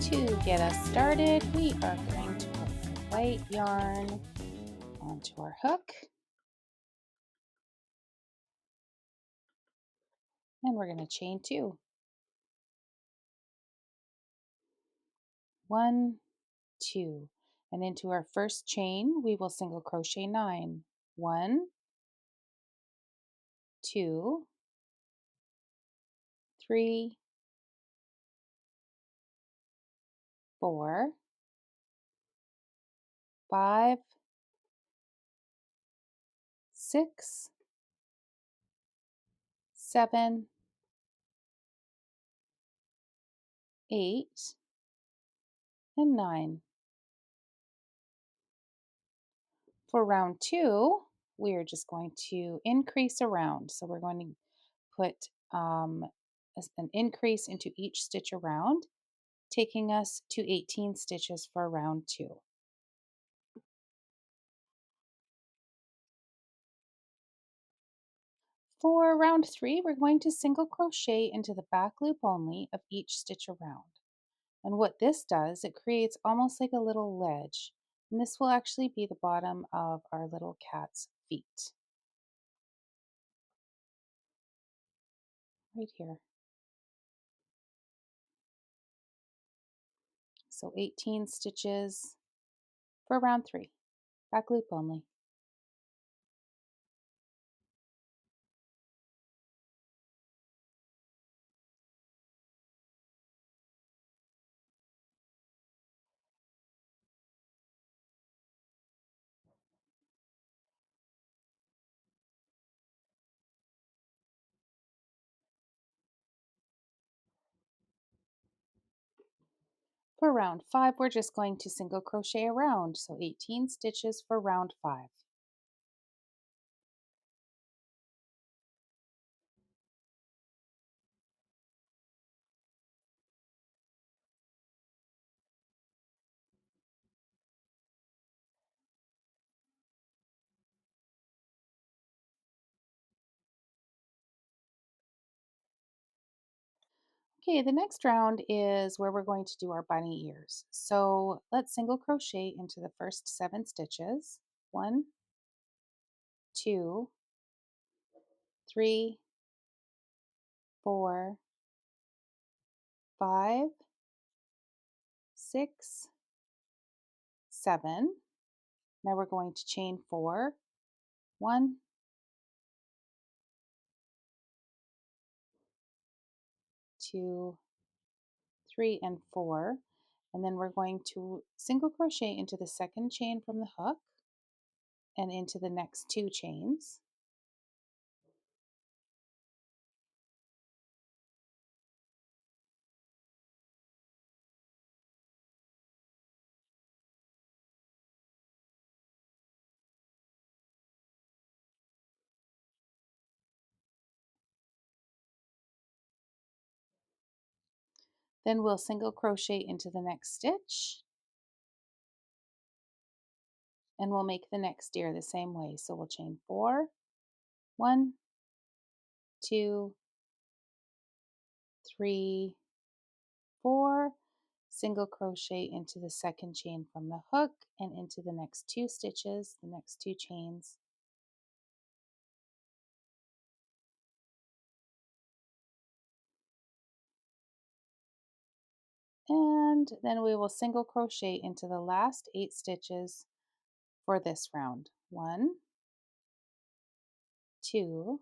To get us started, we are going to put the white yarn onto our hook, and we're going to chain 2. 1, 2, and into our first chain we will single crochet 9. 1, 2, 3, 4, 5, 6, 7, 8, and 9. For round 2, we are just going to increase around. So we're going to put an increase into each stitch around, taking us to 18 stitches for round 2. For round 3, we're going to single crochet into the back loop only of each stitch around. And what this does, it creates almost like a little ledge. And this will actually be the bottom of our little cat's feet. Right here. So 18 stitches for round 3, back loop only. For round 5, we're just going to single crochet around, so 18 stitches for round 5. Okay, the next round is where we're going to do our bunny ears. So let's single crochet into the first 7 stitches. 1, 2, 3, 4, 5, 6, 7. Now we're going to chain 4. 1, 2, 3, and 4. And then we're going to single crochet into the second chain from the hook and into the next 2 chains. Then we'll single crochet into the next stitch, and we'll make the next ear the same way. So we'll chain 4, 1, 2, 3, 4, single crochet into the second chain from the hook and into the next 2 stitches, the next 2 chains. And then we will single crochet into the last 8 stitches for this round. 1, 2,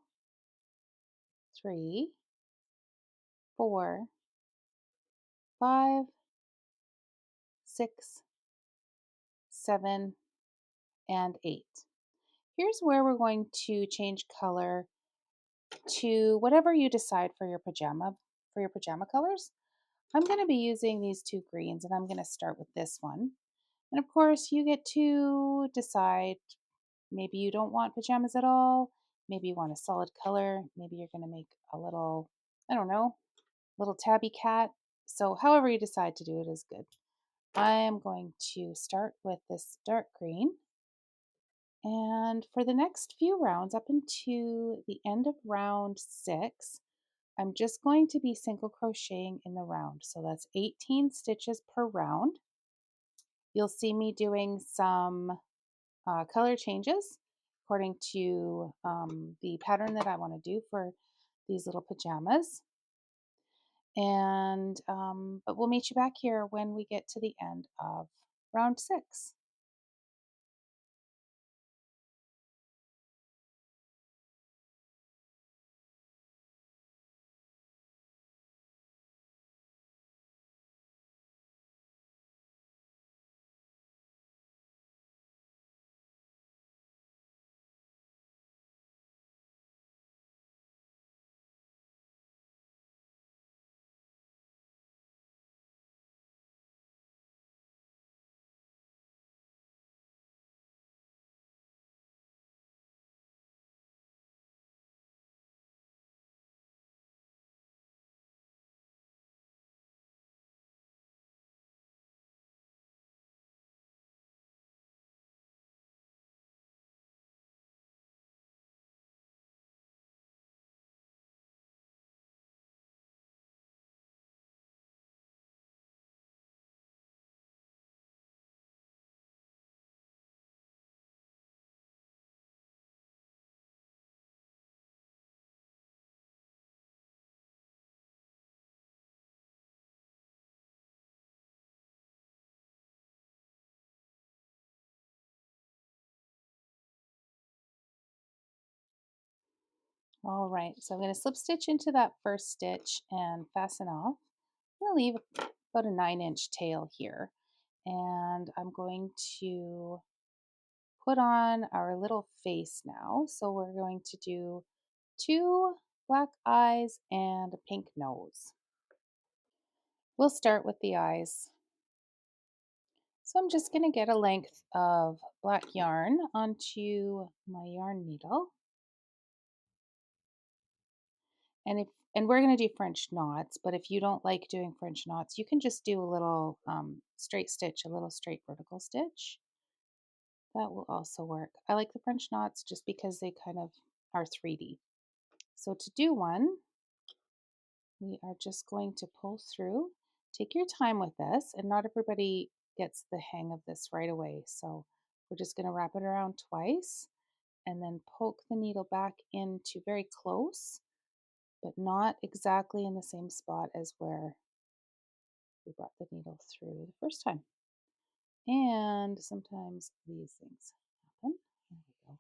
3, 4, 5, 6, 7, and 8. Here's where we're going to change color to whatever you decide for your pajama colors. I'm going to be using these 2 greens, and I'm going to start with this one. And of course, you get to decide. Maybe you don't want pajamas at all. Maybe you want a solid color. Maybe you're going to make a little, I don't know, little tabby cat. So however you decide to do it is good. I am going to start with this dark green. And for the next few rounds, up into the end of round 6, I'm just going to be single crocheting in the round. So that's 18 stitches per round. You'll see me doing some color changes according to the pattern that I want to do for these little pajamas. And but we'll meet you back here when we get to the end of round 6. All right, so I'm going to slip stitch into that first stitch and fasten off. I'm going to leave about a 9-inch tail here, and I'm going to put on our little face now. So we're going to do 2 black eyes and a pink nose. We'll start with the eyes. So I'm just going to get a length of black yarn onto my yarn needle. And we're going to do French knots, but if you don't like doing French knots, you can just do a little straight stitch, a little straight vertical stitch. That will also work. I like the French knots just because they kind of are 3D. So to do one, we are just going to pull through. Take your time with this, and not everybody gets the hang of this right away. So we're just going to wrap it around twice and then poke the needle back into very close, but not exactly in the same spot as where we brought the needle through the first time. And sometimes these things happen. There we go.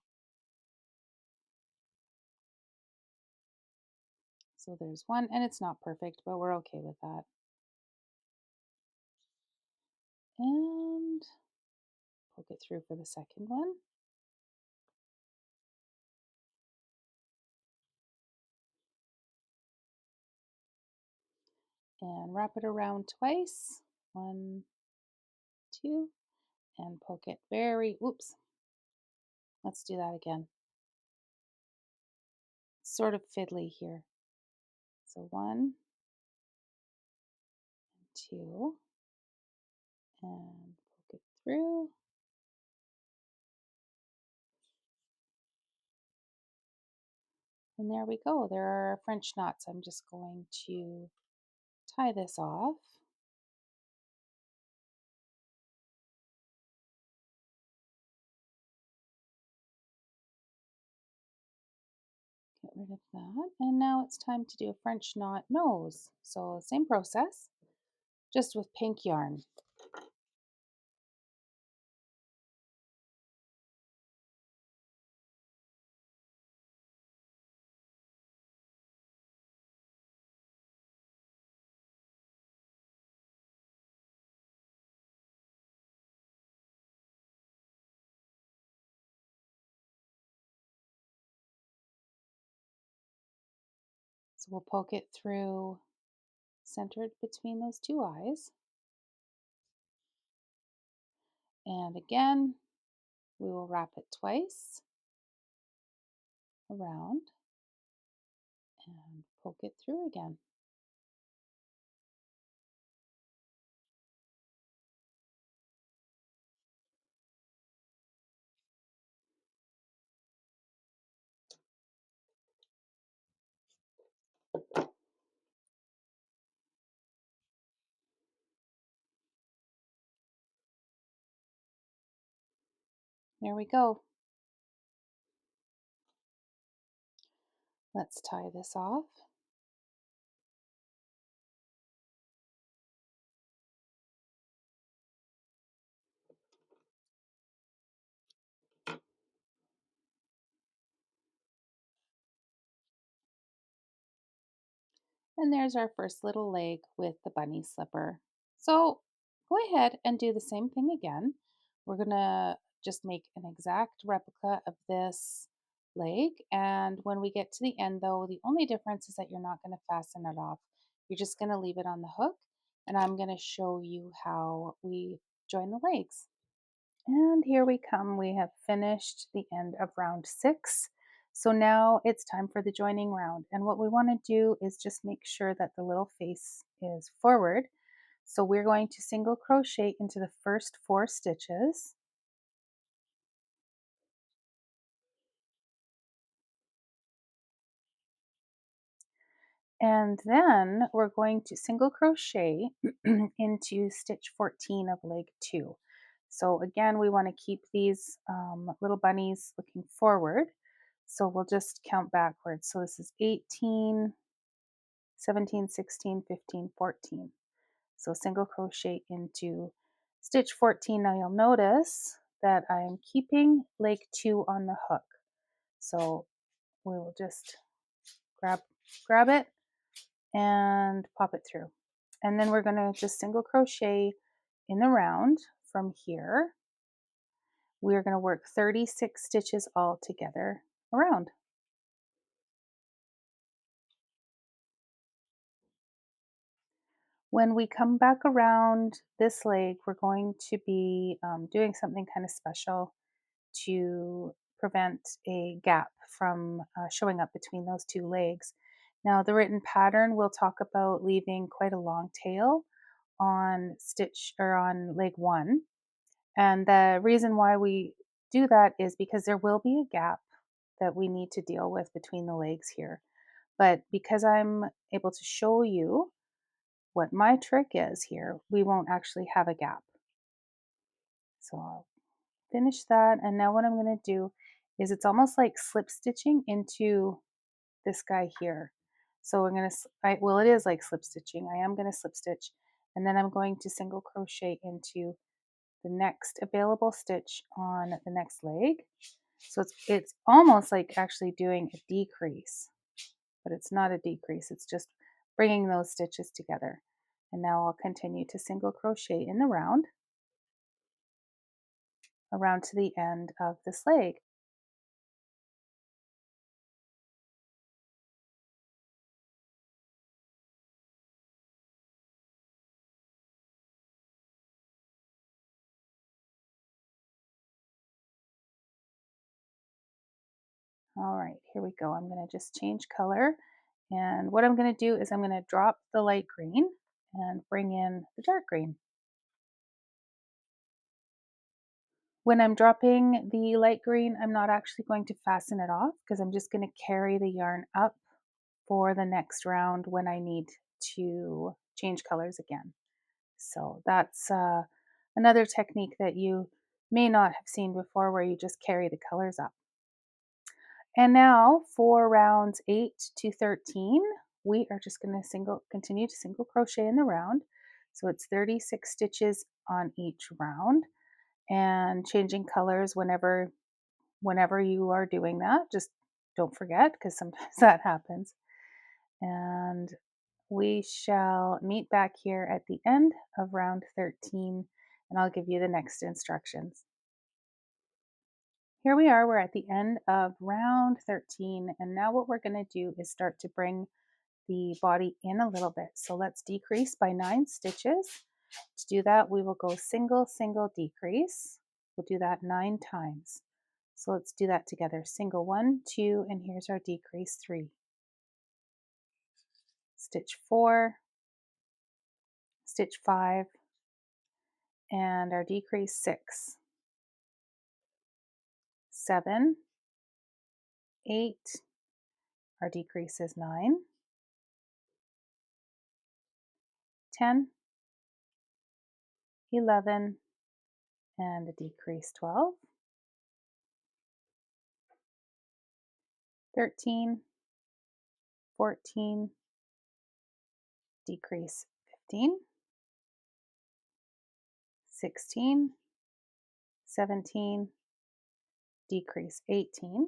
So there's one, and it's not perfect, but we're okay with that. And poke it through for the second one. And wrap it around twice. 1, 2, and poke it very, oops, let's do that again. Sort of fiddly here. So 1, 2, and poke it through. And there we go. There are our French knots. I'm just going to tie this off. Get rid of that. And now it's time to do a French knot nose. So same process, just with pink yarn. So we'll poke it through, centered between those 2 eyes. And again, we will wrap it twice around and poke it through again. There we go. Let's tie this off. And there's our first little leg with the bunny slipper. So go ahead and do the same thing again. We're going to just make an exact replica of this leg. And when we get to the end, though, the only difference is that you're not going to fasten it off. You're just going to leave it on the hook. And I'm going to show you how we join the legs. And here we come. We have finished the end of round 6. So now it's time for the joining round. And what we want to do is just make sure that the little face is forward. So we're going to single crochet into the first 4 stitches. And then we're going to single crochet into stitch 14 of leg 2. So again, we want to keep these little bunnies looking forward. So we'll just count backwards. So this is 18, 17, 16, 15, 14. So single crochet into stitch 14. Now you'll notice that I'm keeping leg 2 on the hook. So we will just grab it and pop it through. And then we're going to just single crochet in the round from here. We're going to work 36 stitches all together around. When we come back around this leg, we're going to be doing something kind of special to prevent a gap from showing up between those 2 legs. Now, the written pattern will talk about leaving quite a long tail on stitch or on leg 1. And the reason why we do that is because there will be a gap that we need to deal with between the legs here. But because I'm able to show you what my trick is here, we won't actually have a gap. So I'll finish that. And now what I'm going to do is it's almost like slip stitching into this guy here. So we're going to, well, it is like slip stitching. I am going to slip stitch. And then I'm going to single crochet into the next available stitch on the next leg. So it's almost like actually doing a decrease, but it's not a decrease. It's just bringing those stitches together. And now I'll continue to single crochet in the round around to the end of this leg. All right, here we go. I'm going to just change color. And what I'm going to do is I'm going to drop the light green and bring in the dark green. When I'm dropping the light green, I'm not actually going to fasten it off because I'm just going to carry the yarn up for the next round when I need to change colors again. So that's another technique that you may not have seen before where you just carry the colors up. And now for rounds 8 to 13, we are just going to continue to single crochet in the round. So it's 36 stitches on each round and changing colors whenever you are doing that. Just don't forget because sometimes that happens. And we shall meet back here at the end of round 13 and I'll give you the next instructions. Here we are, we're at the end of round 13, and now what we're going to do is start to bring the body in a little bit. So let's decrease by 9 stitches. To do that, we will go single, single, decrease. We'll do that 9 times. So let's do that together. Single 1, 2, and here's our decrease 3. Stitch 4, stitch 5, and our decrease 6. 7, 8, our decrease is 9, 10, 11, and a decrease 12, 13, 14, decrease 15, 16, 17, decrease 18,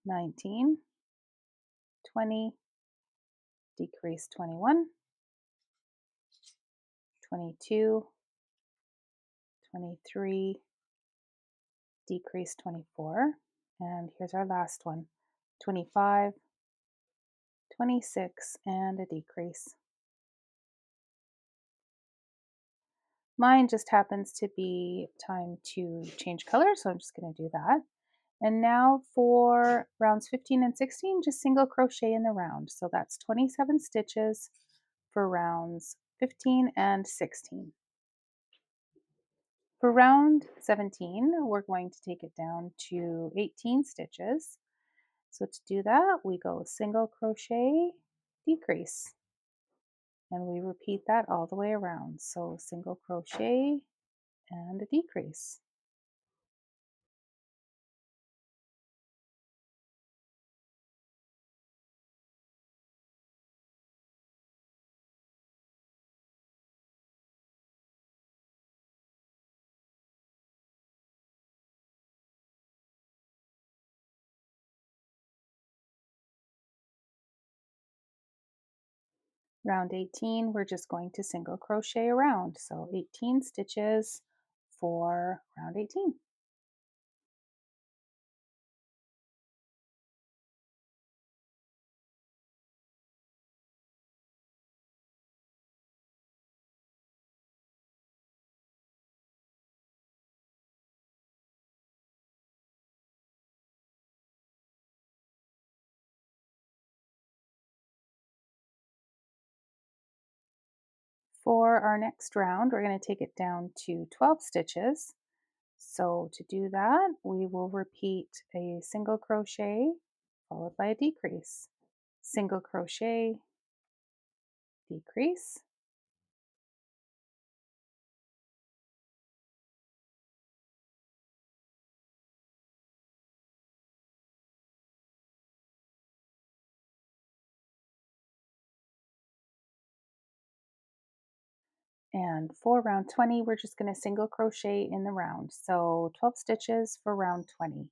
19, 20, decrease 21, 22, 23, decrease 24, and here's our last one, 25, 26, and a decrease. Mine just happens to be time to change color, so I'm just going to do that. And now for rounds 15 and 16, just single crochet in the round. So that's 27 stitches for rounds 15 and 16. For round 17, we're going to take it down to 18 stitches. So to do that, we go single crochet, decrease, and we repeat that all the way around. So single crochet and a decrease. Round 18, we're just going to single crochet around. So 18 stitches for round 18. For our next round, we're going to take it down to 12 stitches. So to do that, we will repeat a single crochet followed by a decrease. Single crochet, decrease, and for round 20, we're just going to single crochet in the round. So 12 stitches for round 20.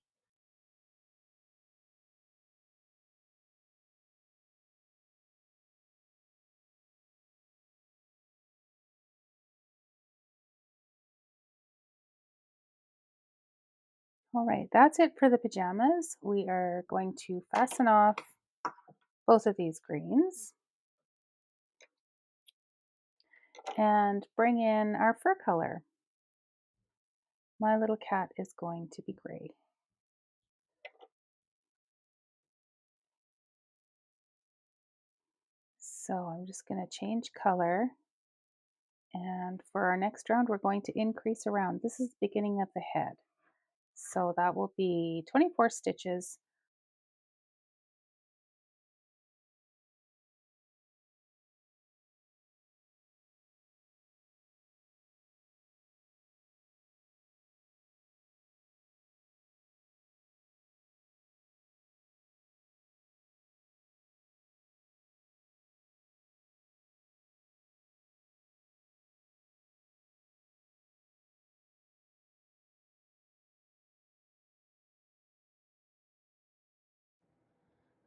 All right, that's it for the pajamas. We are going to fasten off both of these greens and bring in our fur color. My little cat is going to be gray. So I'm just going to change color. And for our next round, we're going to increase around. This is the beginning of the head. So that will be 24 stitches.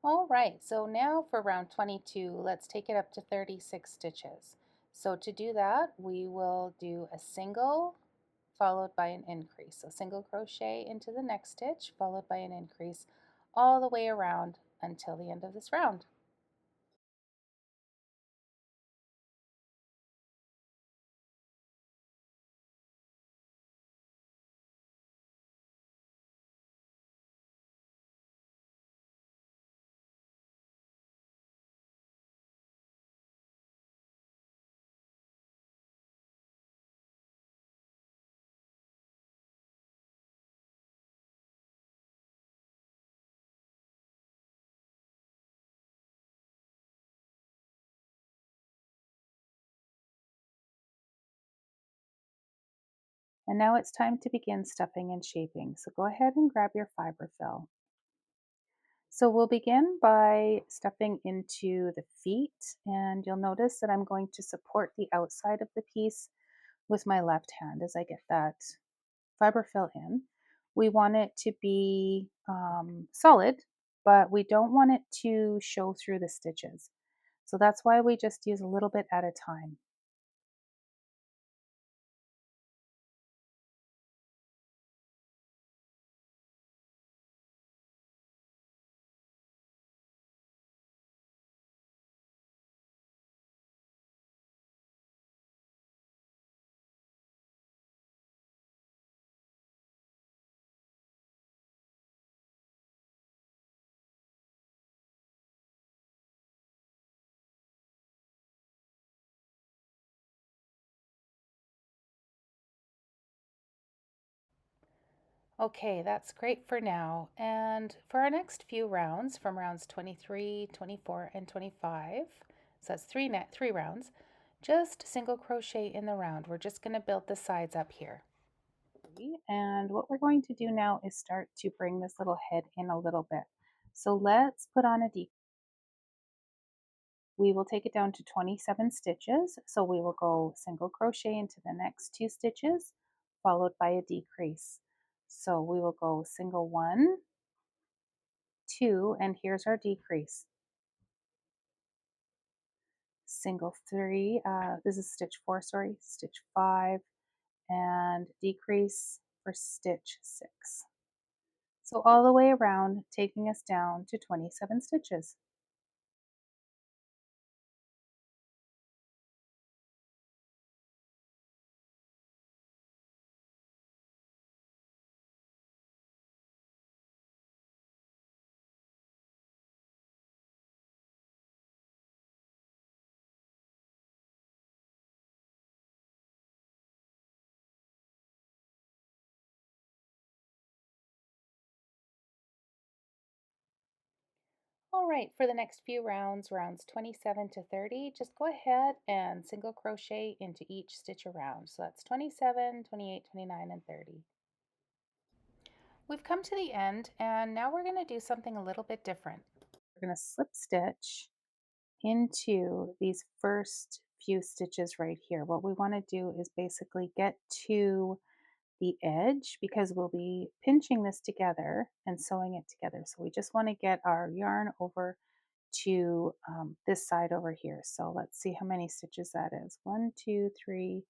All right, so now for round 22, let's take it up to 36 stitches. So to do that, we will do a single followed by an increase. So single crochet into the next stitch, followed by an increase all the way around until the end of this round. And now it's time to begin stuffing and shaping. So go ahead and grab your fiber fill. So we'll begin by stepping into the feet, and you'll notice that I'm going to support the outside of the piece with my left hand as I get that fiber fill in. We want it to be solid, but we don't want it to show through the stitches. So that's why we just use a little bit at a time. Okay, that's great for now. And for our next few rounds, from rounds 23, 24, and 25, so that's three rounds, just single crochet in the round. We're just going to build the sides up here. And what we're going to do now is start to bring this little head in a little bit. So let's put on a decrease. We will take it down to 27 stitches. So we will go single crochet into the next two stitches, followed by a decrease. So we will go single one, two, and here's our decrease. Single three, this is stitch four, sorry, stitch five, and decrease for stitch six. So all the way around, taking us down to 27 stitches. All right, for the next few rounds, rounds 27 to 30, just go ahead and single crochet into each stitch around. So that's 27, 28, 29, and 30. We've come to the end, and now we're going to do something a little bit different. We're going to slip stitch into these first few stitches right here. What we want to do is basically get to the edge because we'll be pinching this together and sewing it together. So we just want to get our yarn over to this side over here. So let's see how many stitches that is. 1, 2, 3,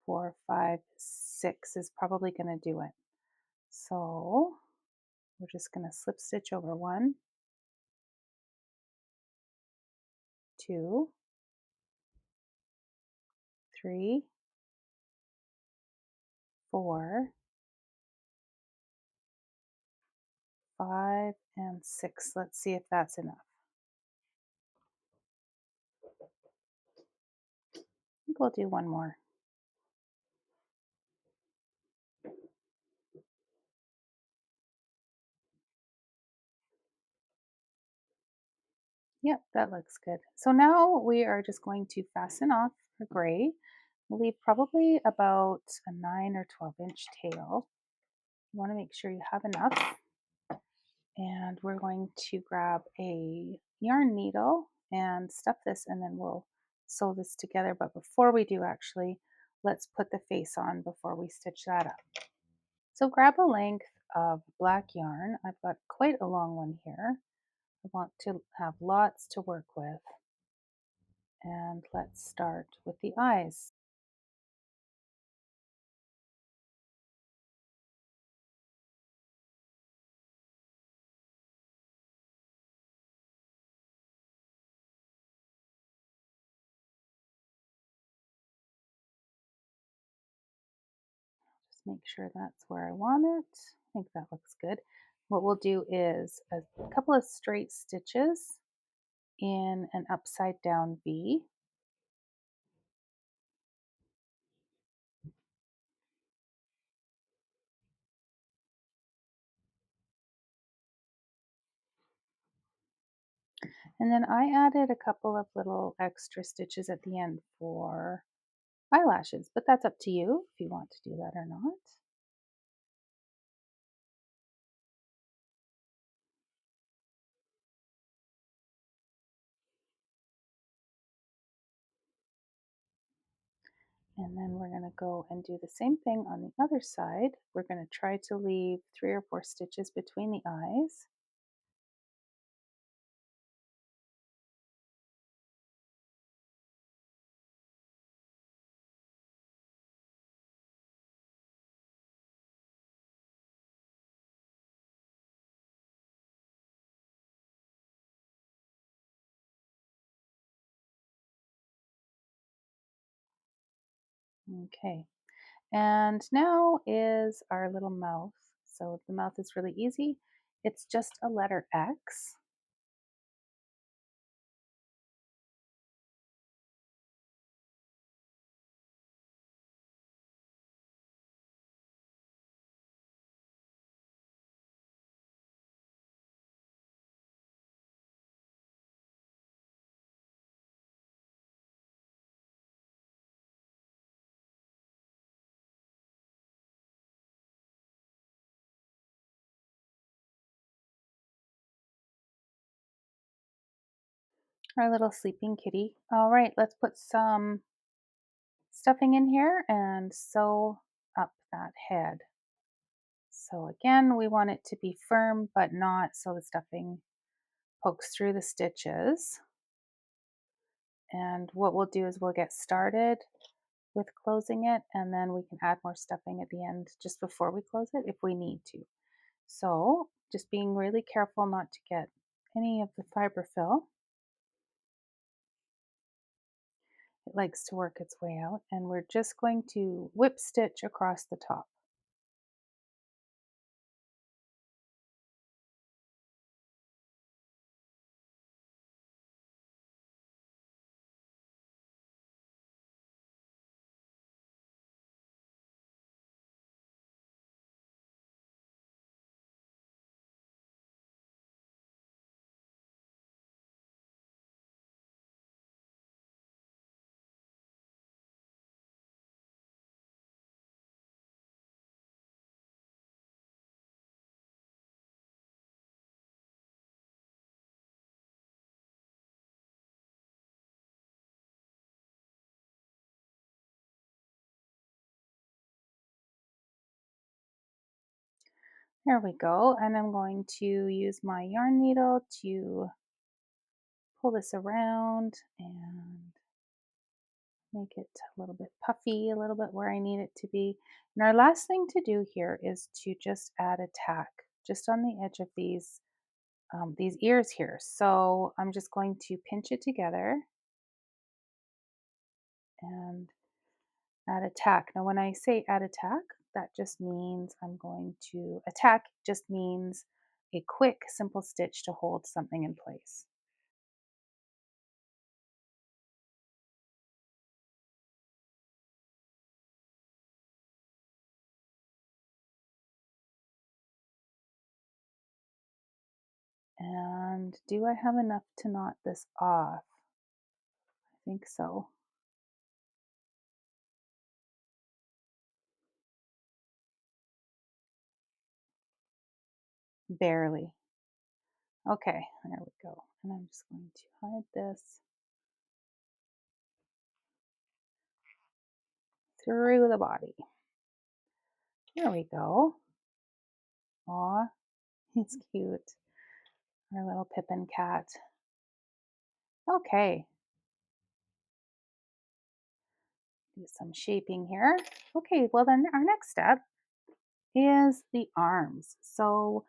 4, 5, 6 is probably going to do it. So we're just going to slip stitch over 1, 2, 3, 4, 5, and 6. Let's see if that's enough. I think we'll do one more. Yep, that looks good. So now we are just going to fasten off our gray. We'll leave probably about a 9 or 12-inch tail. You want to make sure you have enough. And we're going to grab a yarn needle and stuff this, and then we'll sew this together. But before we do, actually, let's put the face on before we stitch that up. So grab a length of black yarn. I've got quite a long one here. I want to have lots to work with. And let's start with the eyes. Just make sure that's where I want it. I think that looks good. What we'll do is a couple of straight stitches in an upside down V. And then I added a couple of little extra stitches at the end for eyelashes, but that's up to you if you want to do that or not. And then we're going to go and do the same thing on the other side. We're going to try to leave 3 or 4 stitches between the eyes. Okay. And now is our little mouth. So the mouth is really easy. It's just a letter X. Our little sleeping kitty. All right, let's put some stuffing in here and sew up that head. So again, we want it to be firm, but not so the stuffing pokes through the stitches. And what we'll do is we'll get started with closing it, and then we can add more stuffing at the end just before we close it if we need to. So just being really careful not to get any of the fiber fill. It likes to work its way out, and we're just going to whip stitch across the top. There we go. And I'm going to use my yarn needle to pull this around and make it a little bit puffy, a little bit where I need it to be. And our last thing to do here is to just add a tack just on the edge of these ears here. So I'm just going to pinch it together and add a tack. Now, when I say add a tack, that just means I'm going to, a tack just means a quick, simple stitch to hold something in place. And do I have enough to knot this off? I think so. Barely. Okay, there we go. And I'm just going to hide this through the body. There we go. Aw, he's cute. Our little Pippin cat. Okay, do some shaping here. Okay, well then our next step is the arms. So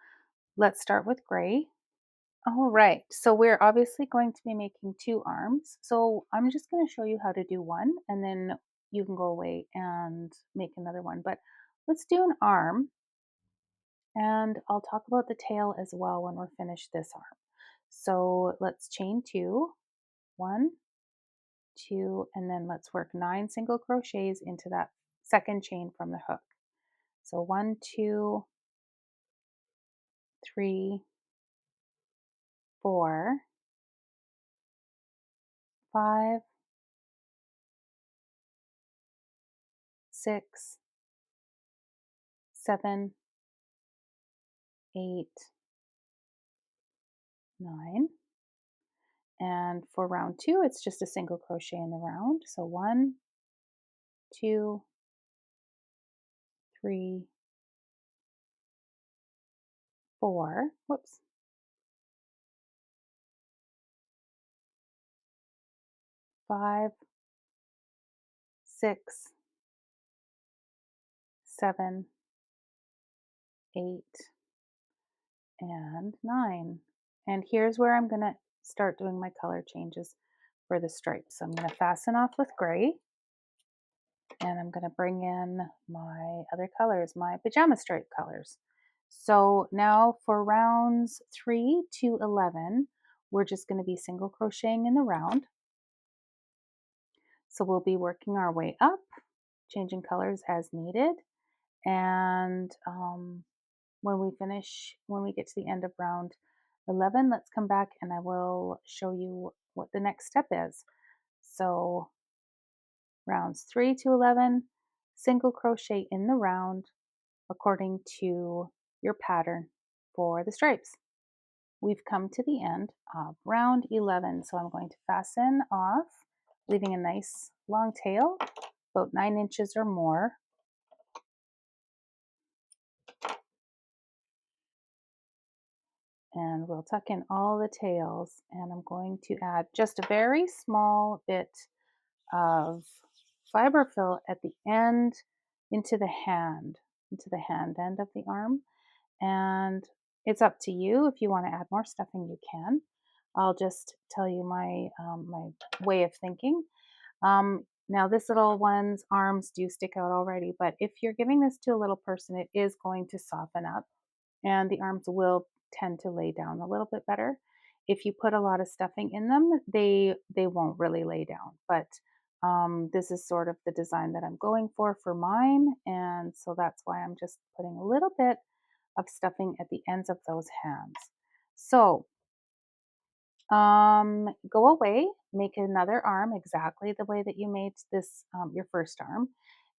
let's start with gray. All right, so we're obviously going to be making 2 arms. So I'm just going to show you how to do one, and then you can go away and make another one. But let's do an arm, and I'll talk about the tail as well when we're finished this arm. So let's chain 2, 1, 2, and then let's work 9 single crochets into that second chain from the hook. So 1, 2, 3, 4, 5, 6, 7, 8, 9. And for round 2, it's just a single crochet in the round. So 1, 2, 3, 4, whoops, 5, 6, 7, 8, and 9. And here's where I'm going to start doing my color changes for the stripes. So I'm going to fasten off with gray, and I'm going to bring in my other colors, my pajama stripe colors. So now for rounds 3 to 11, we're just going to be single crocheting in the round. So we'll be working our way up, changing colors as needed. And when we get to the end of round 11, let's come back and I will show you what the next step is. So rounds 3 to 11, single crochet in the round according to your pattern for the stripes. We've come to the end of round 11, so I'm going to fasten off, leaving a nice long tail, about 9 inches or more. And we'll tuck in all the tails, and I'm going to add just a very small bit of fiber fill at the end into the hand end of the arm. And it's up to you. If you want to add more stuffing, you can. I'll just tell you my my way of thinking. Now this little one's arms do stick out already, but if you're giving this to a little person, it is going to soften up and the arms will tend to lay down a little bit better. If you put a lot of stuffing in them, they won't really lay down. But this is sort of the design that I'm going for mine, and so that's why I'm just putting a little bit of stuffing at the ends of those hands. So go away, make another arm exactly the way that you made this your first arm,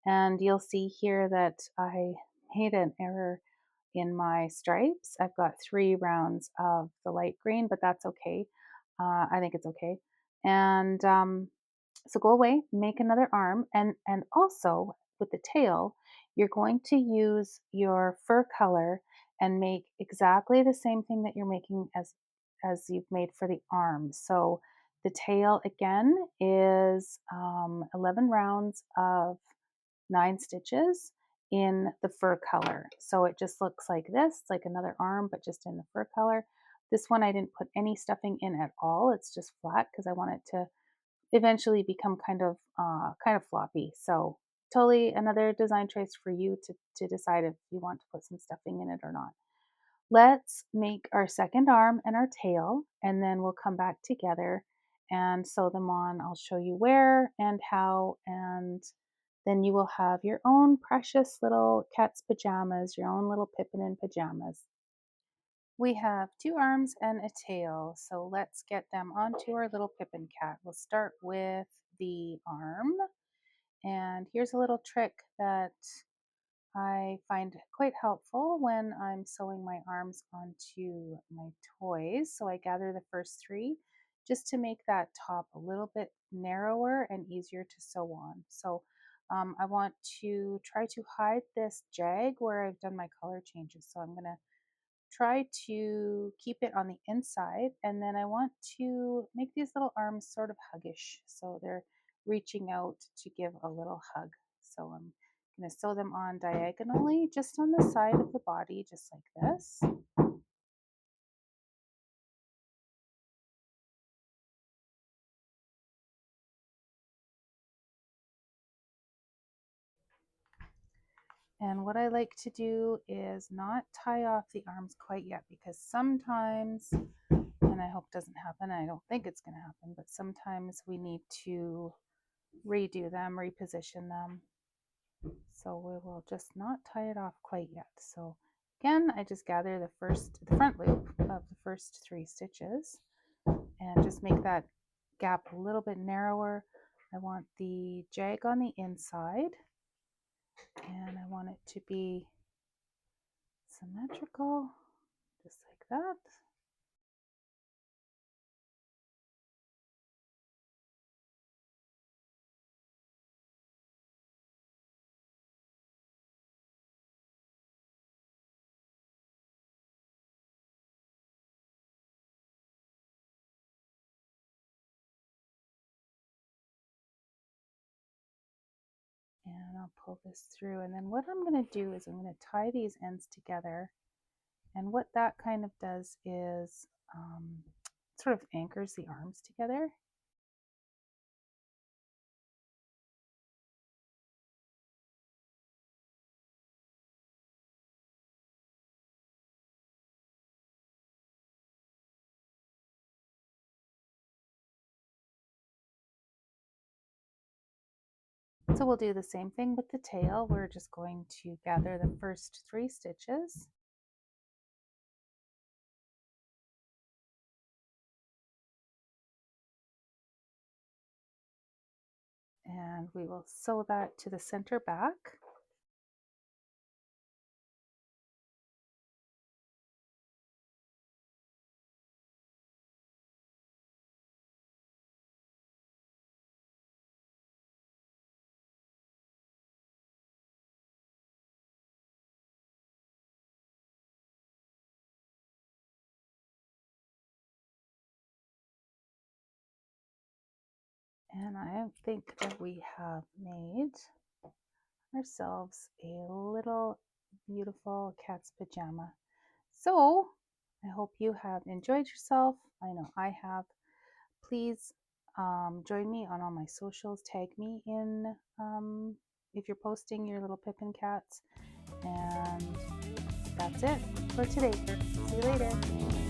and you'll see here that I made an error in my stripes. I've got 3 rounds of the light green, but that's okay. I think it's okay. And so go away, make another arm, and also with the tail, you're going to use your fur color and make exactly the same thing that you're making as you've made for the arms. So the tail again is 11 rounds of 9 stitches in the fur color. So it just looks like this, like another arm, but just in the fur color. This one I didn't put any stuffing in at all. It's just flat because I want it to eventually become kind of floppy. So totally another design choice for you to decide if you want to put some stuffing in it or not. Let's make our second arm and our tail, and then we'll come back together and sew them on. I'll show you where and how, and then you will have your own precious little cat's pajamas, your own little Pippin in pajamas. We have 2 arms and a tail, so let's get them onto our little Pippin cat. We'll start with the arm, and here's a little trick that I find quite helpful when I'm sewing my arms onto my toys. So I gather the first 3 just to make that top a little bit narrower and easier to sew on. So I want to try to hide this jag where I've done my color changes. So I'm going to try to keep it on the inside, and then I want to make these little arms sort of huggish. So they're reaching out to give a little hug. So I'm going to sew them on diagonally just on the side of the body, just like this. And what I like to do is not tie off the arms quite yet, because sometimes, and I hope it doesn't happen, I don't think it's going to happen, but sometimes we need to redo them, reposition them. So we will just not tie it off quite yet. So again, I just gather the front loop of the first 3 stitches and just make that gap a little bit narrower. I want the jag on the inside, and I want it to be symmetrical, just like that. And I'll pull this through, and then what I'm going to do is I'm going to tie these ends together, and what that kind of does is sort of anchors the arms together. So we'll do the same thing with the tail. We're just going to gather the first 3 stitches. And we will sew that to the center back. And I think that we have made ourselves a little beautiful cat's pajama. So I hope you have enjoyed yourself. I know I have. Please join me on all my socials. Tag me in if you're posting your little Pippin cats. And that's it for today. See you later.